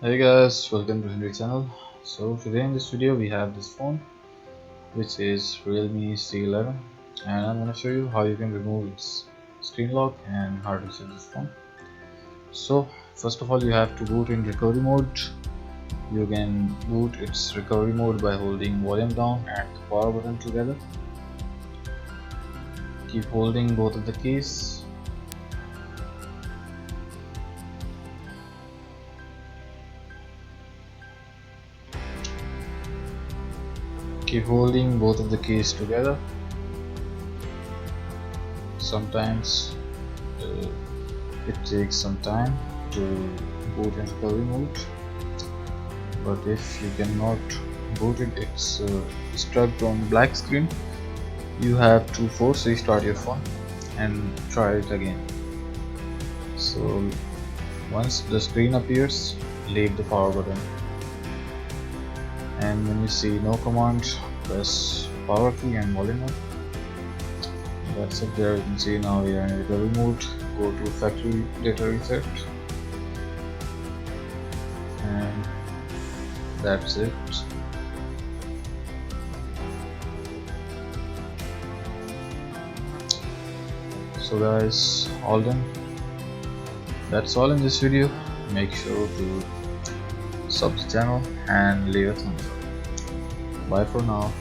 Hey guys, welcome to the channel. So today in this video we have this phone which is REALME C11 and I'm going to show you how you can remove its screen lock and how to use this phone. So first of all you have to boot in recovery mode. You can boot its recovery mode by holding volume down and the power button together. Keep holding both of the keys. Keep holding both of the keys together. Sometimes it takes some time to boot in recovery mode, but if you cannot boot it, it's stuck on black screen, you have to force restart your phone and try it again. So once the screen appears, leave the power button, and when you see no command, press power key and volume up. That's it. There you can see now we are in recovery mode. Go to factory data reset, and that's it. So guys, all done. That's all in this video. Make sure to sub the channel and leave a thumbs up. Bye for now.